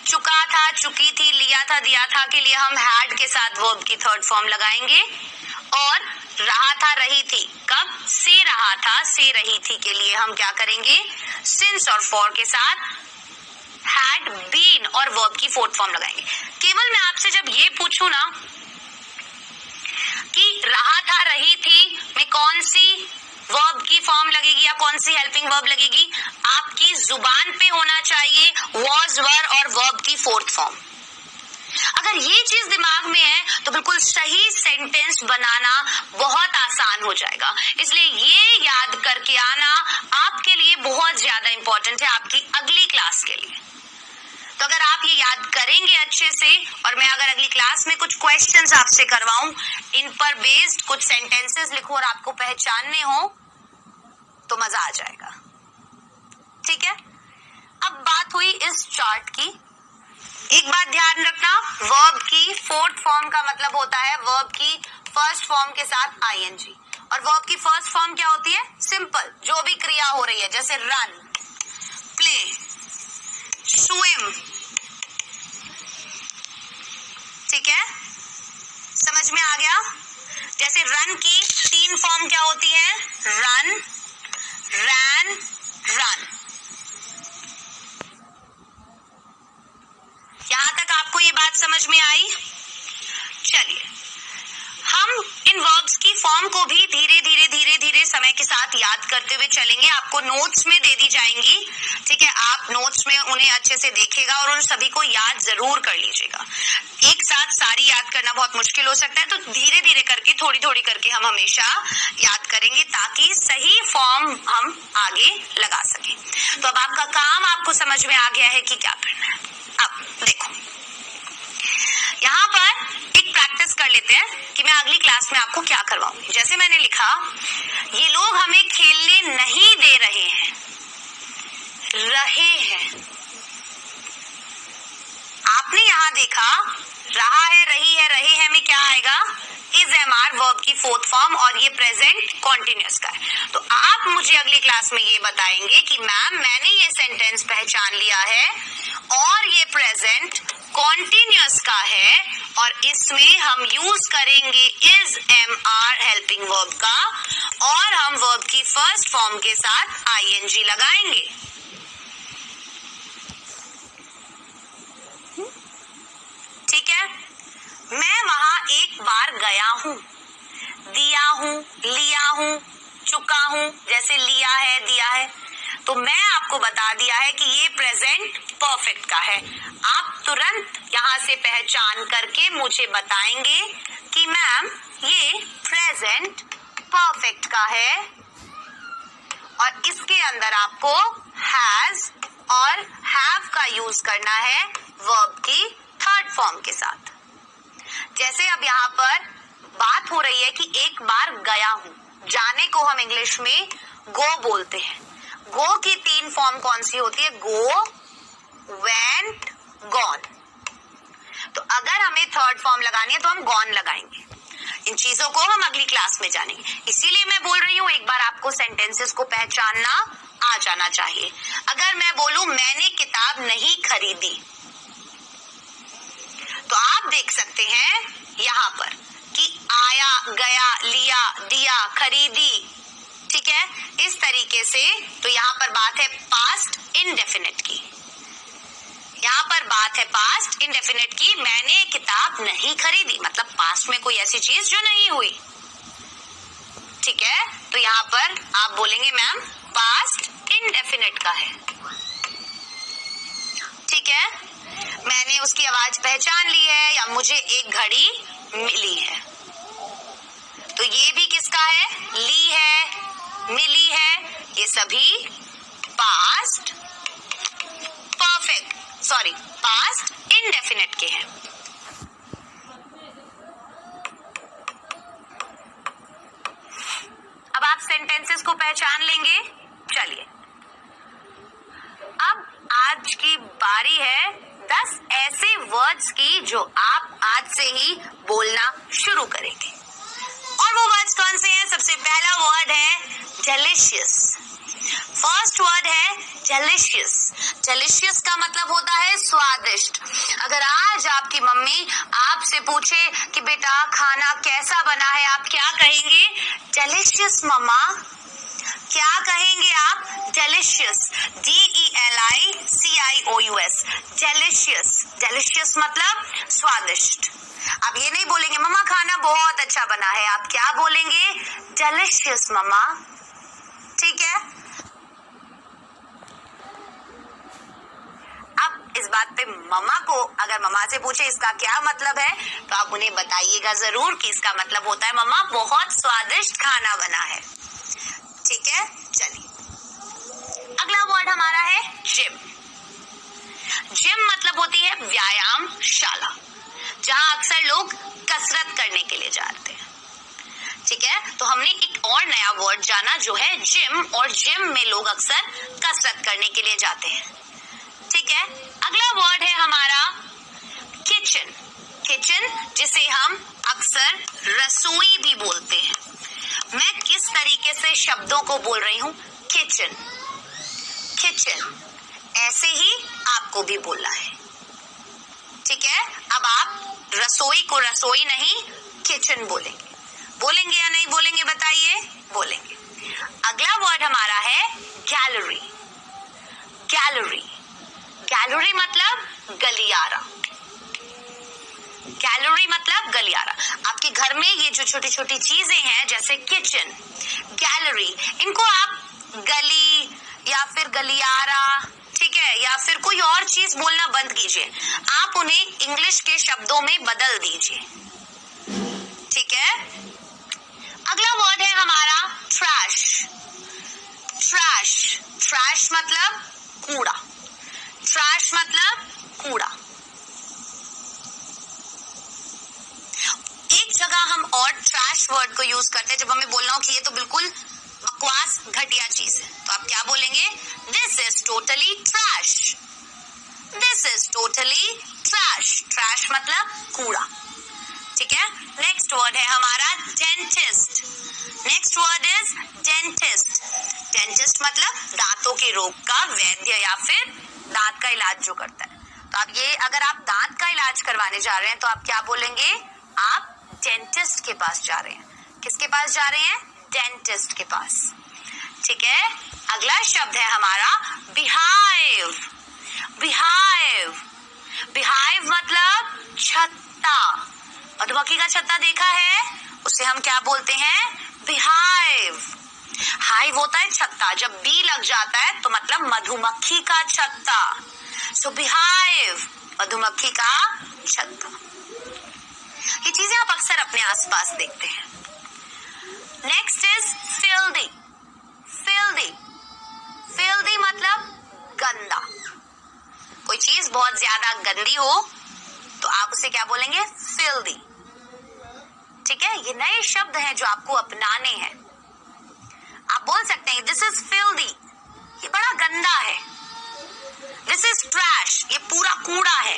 चुका था, चुकी थी, लिया था, दिया था के लिए हम हैड के साथ वर्ब की थर्ड फॉर्म लगाएंगे। और रहा था, रही थी, कब, से रहा था, से रही थी के लिए हम क्या करेंगे, सिंस और फॉर के साथ हैड, बीन और वर्ब की फोर्थ फॉर्म लगाएंगे। केवल मैं आपसे जब ये पूछूं ना कि रहा था, रही थी में कौन सी वर्ब की फॉर्म लगेगी या कौन सी हेल्पिंग वर्ब लगेगी, आपकी जुबान पे होना चाहिए वॉज, वर और वर्ब की फोर्थ फॉर्म। अगर ये चीज दिमाग में है तो बिल्कुल सही सेंटेंस बनाना बहुत आसान हो जाएगा। इसलिए ये याद करके आना आपके लिए बहुत ज्यादा इंपॉर्टेंट है आपकी अगली क्लास के लिए। तो अगर आप ये याद करेंगे अच्छे से और मैं अगर अगली क्लास में कुछ क्वेश्चंस आपसे करवाऊं, इन पर बेस्ड कुछ सेंटेंसेस लिखो और आपको पहचानने हो तो मजा आ जाएगा। ठीक है, अब बात हुई इस चार्ट की। एक बात ध्यान रखना, वर्ब की फोर्थ फॉर्म का मतलब होता है वर्ब की फर्स्ट फॉर्म के साथ आईएनजी। और वर्ब की फर्स्ट फॉर्म क्या होती है, सिंपल, जो भी क्रिया हो रही है, जैसे रन, प्ले, स्विम। ठीक है, समझ में आ गया। जैसे रन की 3 फॉर्म क्या होती है, रन, रैन, रन। यहां तक आपको ये बात समझ में आई। चलिए, हम इन वर्ब्स की फॉर्म को भी धीरे धीरे समय के साथ याद करते हुए चलेंगे। आपको नोट्स में दे दी जाएंगी, ठीक है, आप नोट्स में उन्हें अच्छे से देखिएगा और उन सभी को याद जरूर कर लीजिएगा। एक साथ सारी याद करना बहुत मुश्किल हो सकता है, तो धीरे धीरे करके, थोड़ी थोड़ी करके हम हमेशा याद करेंगे ताकि सही फॉर्म हम आगे लगा सके। तो अब आपका काम आपको समझ में आ गया है कि क्या करना है। अब देखो, यहाँ पर एक प्रैक्टिस कर लेते हैं कि मैं अगली क्लास में आपको क्या करवाऊंगी। जैसे मैंने लिखा, ये लोग हमें खेलने नहीं दे रहे हैं, रहे हैं। आपने यहाँ देखा, रहा है, रही है, रहे हैं में क्या आएगा, इज एम आर वर्ब की फोर्थ फॉर्म और ये प्रेजेंट कॉन्टिन्यूअस का है। तो आप मुझे अगली क्लास में ये बताएंगे कि मैम मैंने ये सेंटेंस पहचान लिया है और ये प्रेजेंट कॉन्टिन्यूअस का है और इसमें हम यूज करेंगे is am are helping verb का और हम वर्ब की फर्स्ट फॉर्म के साथ आईएनजी लगाएंगे। ठीक है, मैं वहां एक बार गया हूं, दिया हूं, लिया हूं, चुका हूं, जैसे लिया है, दिया है। तो मैं आपको बता दिया है कि ये प्रेजेंट परफेक्ट का है। आप तुरंत यहां से पहचान करके मुझे बताएंगे कि मैम ये प्रेजेंट परफेक्ट का है और इसके अंदर आपको हैज और हैव का यूज करना है वर्ब की थर्ड फॉर्म के साथ। जैसे अब यहाँ पर बात हो रही है कि एक बार गया हूं, जाने को हम इंग्लिश में गो बोलते हैं। गो की 3 फॉर्म कौन सी होती है? गो, वेंट, गॉन। तो अगर हमें थर्ड फॉर्म लगानी है तो हम गॉन लगाएंगे। इन चीजों को हम अगली क्लास में जानेंगे, इसीलिए मैं बोल रही हूँ एक बार आपको सेंटेंसेस को पहचानना आ जाना चाहिए। अगर मैं बोलूं मैंने किताब नहीं खरीदी, तो आप देख सकते हैं यहाँ पर कि आया, गया, लिया, दिया, खरीदी, ठीक है, इस तरीके से। तो यहाँ पर बात है पास्ट इंडेफिनिट की, यहाँ पर बात है पास्ट इंडेफिनिट की। मैंने किताब नहीं खरीदी मतलब पास्ट में कोई ऐसी चीज जो नहीं हुई, ठीक है। तो यहाँ पर आप बोलेंगे मैम पास्ट इंडेफिनिट का है, ठीक है। मैंने उसकी आवाज पहचान ली है या मुझे एक घड़ी मिली है, तो ये भी किसका है? ली है, मिली है, ये सभी पास्ट पास्ट इंडेफिनिट के हैं। अब आप सेंटेंसेस को पहचान लेंगे। चलिए अब आज की बारी है 10 ऐसे वर्ड्स की जो आप आज से ही बोलना शुरू करेंगे। और वो वर्ड्स कौन से हैं? सबसे पहला वर्ड है डेलिशियस। फर्स्ट वर्ड है डेलिशियस। डेलिशियस का मतलब होता है स्वादिष्ट। अगर आज आपकी मम्मी आपसे पूछे कि बेटा खाना कैसा बना है, आप क्या कहेंगे? डेलिशियस मम्मा। क्या कहेंगे आप? Delicious, DELICIOUS, delicious. डेलिशियस मतलब स्वादिष्ट। आप ये नहीं बोलेंगे मम्मा खाना बहुत अच्छा बना है, आप क्या बोलेंगे? डेलिशियस मम्मा, ठीक है। अब इस बात पे मम्मा को अगर मम्मा से पूछे इसका क्या मतलब है, तो आप उन्हें बताइएगा जरूर कि इसका मतलब होता है मम्मा बहुत स्वादिष्ट खाना बना है, ठीक है। चलिए अगला वर्ड हमारा है जिम। जिम मतलब होती है व्यायामशाला, जहां अक्सर लोग कसरत करने के लिए जाते हैं, ठीक है। तो हमने एक और नया वर्ड जाना जो है जिम, और जिम में लोग अक्सर कसरत करने के लिए जाते हैं, ठीक है। अगला वर्ड है हमारा किचन। किचन जिसे हम अक्सर रसोई भी बोलते हैं। मैं किस तरीके से शब्दों को बोल रही हूँ? किचन, किचन, ऐसे ही आपको भी बोलना है, ठीक है। अब आप रसोई को रसोई नहीं किचन बोलेंगे। बोलेंगे या नहीं बोलेंगे बताइए? बोलेंगे। अगला वर्ड हमारा है गैलरी। गैलरी, गैलरी मतलब गलियारा। गैलरी मतलब गलियारा। आपके घर में ये जो छोटी छोटी चीजें हैं जैसे किचन, गैलरी, इनको आप गली या फिर गलियारा, ठीक है, या फिर कोई और चीज बोलना बंद कीजिए। आप उन्हें इंग्लिश के शब्दों में बदल दीजिए, ठीक है। अगला वर्ड है हमारा ट्रैश। ट्रैश, ट्रैश मतलब कूड़ा। ट्रैश मतलब कूड़ा। एक जगह हम और ट्रैश वर्ड को यूज करते हैं जब हमें बोलना हो कि ये तो बिल्कुल बकवास घटिया चीज है, तो आप क्या बोलेंगे? This is totally trash. This is totally trash. Trash मतलब कूड़ा, ठीक है। नेक्स्ट वर्ड है हमारा dentist. Next word is dentist. Dentist मतलब दांतों के रोग का वैद्य या फिर दांत का इलाज जो करता है। तो आप ये अगर आप दांत का इलाज करवाने जा रहे हैं तो आप क्या बोलेंगे? आप डेंटिस्ट के पास जा रहे हैं। किसके पास जा रहे हैं? डेंटिस्ट के पास, ठीक है। अगला शब्द है हमारा बिहाइव। बिहाइव, बिहाइव मतलब छत्ता। मधुमक्खी का छत्ता देखा है? उसे हम क्या बोलते हैं? बिहाइव। हाइव होता है छत्ता, जब बी लग जाता है तो मतलब मधुमक्खी का छत्ता। सो बिहाइव, मधुमक्खी का छत्ता। ये चीजें आप अक्सर अपने आसपास देखते हैं। Next is filthy. Filthy, filthy मतलब गंदा। कोई चीज बहुत ज्यादा गंदी हो तो आप उसे क्या बोलेंगे? filthy। ठीक है, ये नए शब्द हैं जो आपको अपनाने हैं। आप बोल सकते हैं दिस इज filthy, ये बड़ा गंदा है। दिस इज ट्रैश, ये पूरा कूड़ा है।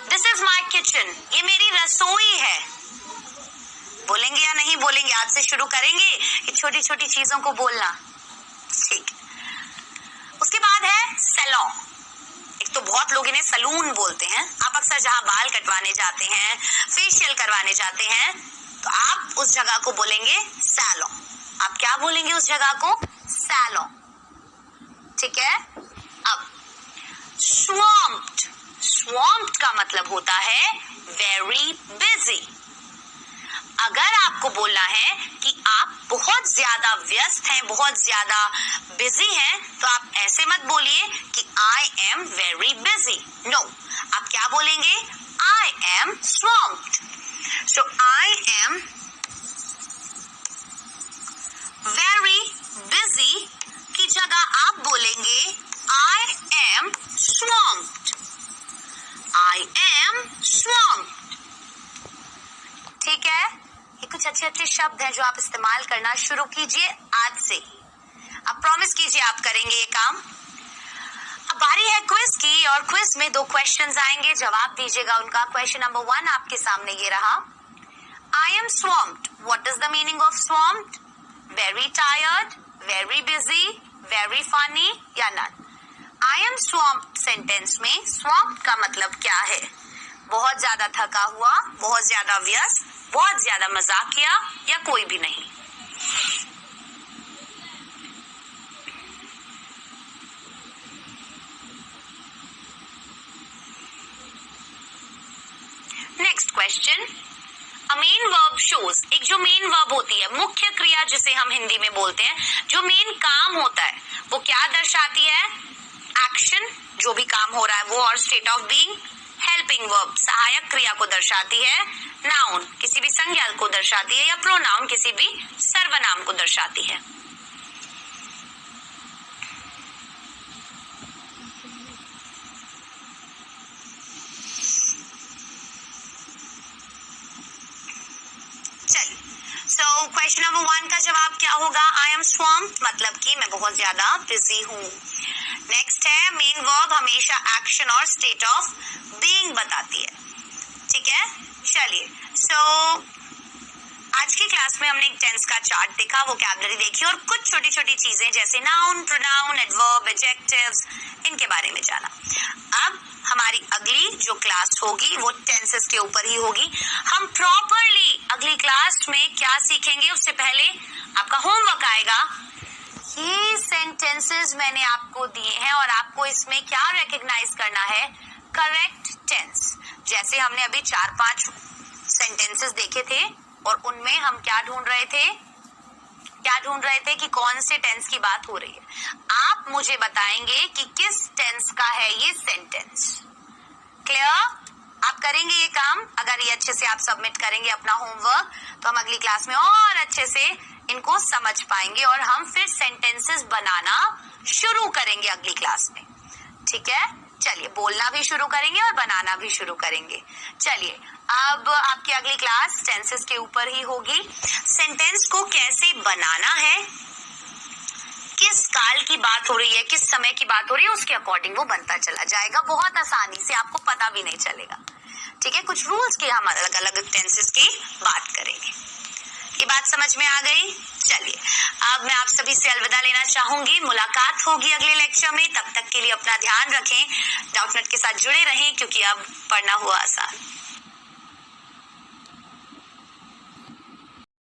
दिस इज माई किचन, ये मेरी रसोई है। बोलेंगे या नहीं बोलेंगे? आज से शुरू करेंगे ये छोटी छोटी चीजों को बोलना। ठीक, उसके बाद है सैलून। एक तो बहुत लोग इन्हें सलून बोलते हैं। आप अक्सर जहां बाल कटवाने जाते हैं, फेशियल करवाने जाते हैं, तो आप उस जगह को बोलेंगे सैलून। आप क्या बोलेंगे उस जगह को? सैलून। ठीक है, अब स्वॉम्प्ड। स्वॉम्प्ड का मतलब होता है वेरी बिजी। अगर आपको बोलना है कि आप बहुत ज्यादा व्यस्त हैं, बहुत ज्यादा बिजी हैं, तो आप ऐसे मत बोलिए कि I am very busy. No, आप क्या बोलेंगे? I am swamped. So I am very busy की जगह आप बोलेंगे आई एम स्वॉम्प्ड। I am स्वॉम्प्ड। ठीक है, ये कुछ अच्छे अच्छे शब्द हैं जो आप इस्तेमाल करना शुरू कीजिए आज से। अब प्रॉमिस कीजिए आप करेंगे ये काम। अब बारी है क्विज की, और क्विज में 2 क्वेश्चंस आएंगे, जवाब दीजिएगा उनका। क्वेश्चन नंबर 1 आपके सामने ये रहा। I am swamped, what is the meaning of swamped? Very tired, very busy, very funny या none? I am swamped sentence में स्वॉम्प्ड का मतलब क्या है? बहुत ज्यादा थका हुआ, बहुत ज्यादा व्यस्त, बहुत ज्यादा मजाकिया या कोई भी नहीं? नेक्स्ट क्वेश्चन, अ मेन वर्ब शोज। एक जो मेन वर्ब होती है, मुख्य क्रिया जिसे हम हिंदी में बोलते हैं, जो मेन काम होता है, वो क्या दर्शाती है? एक्शन, जो भी काम हो रहा है वो, और state of being helping verb, सहायक क्रिया को दर्शाती है। नाउन, किसी भी संज्ञा को दर्शाती है, या प्रोनाउन, किसी भी सर्वनाम को दर्शाती है। चलिए, सो क्वेश्चन नंबर 1 का जवाब क्या होगा? आई एम स्वॉम्प्ड मतलब कि मैं बहुत ज्यादा बिजी हूँ। नेक्स्ट है, मेन वर्ब हमेशा एक्शन और स्टेट ऑफ बीइंग बताती है। ठीक है, चलिए, सो आज की क्लास में हमने एक टेंस का चार्ट देखा, वोकैबुलरी देखी, और कुछ छोटी छोटी चीजें जैसे नाउन, प्रोनाउन, एडवर्ब, एडजेक्टिव्स, इनके बारे में जाना। अब हमारी अगली जो क्लास होगी वो टेंसेस के ऊपर ही होगी। हम प्रॉपरली अगली क्लास में क्या सीखेंगे, उससे पहले आपका होमवर्क आएगा। ये सेंटेंसेस मैंने आपको दिए हैं और आपको इसमें क्या रिकॉग्नाइज करना है? Correct tense. जैसे हमने अभी 4-5 सेंटेंसेस देखे थे और उनमें हम क्या ढूंढ रहे थे? कि कौन से टेंस की बात हो रही है। आप मुझे बताएंगे कि किस टेंस का है ये सेंटेंस। क्लियर? आप करेंगे ये काम। अगर ये अच्छे से आप सबमिट करेंगे अपना होमवर्क, तो हम अगली क्लास में और अच्छे से इनको समझ पाएंगे और हम फिर सेंटेंसेस बनाना शुरू करेंगे अगली क्लास में। ठीक है, चलिए, बोलना भी शुरू करेंगे और बनाना भी शुरू करेंगे। चलिए, अब आपकी अगली क्लास टेंसेस के ऊपर ही होगी। सेंटेंस को कैसे बनाना है, किस काल की बात हो रही है, किस समय की बात हो रही है, उसके अकॉर्डिंग वो बनता चला जाएगा, बहुत आसानी से, आपको पता भी नहीं चलेगा। ठीक है, कुछ रूल्स के हम अलग अलग टेंसेस की बात करेंगे। ये बात समझ में आ गई? चलिए, अब मैं आप सभी से अलविदा लेना चाहूंगी। मुलाकात होगी अगले लेक्चर में। तब तक के लिए अपना ध्यान रखें, डाउटनेट के साथ जुड़े रहें, क्योंकि अब पढ़ना हुआ आसान।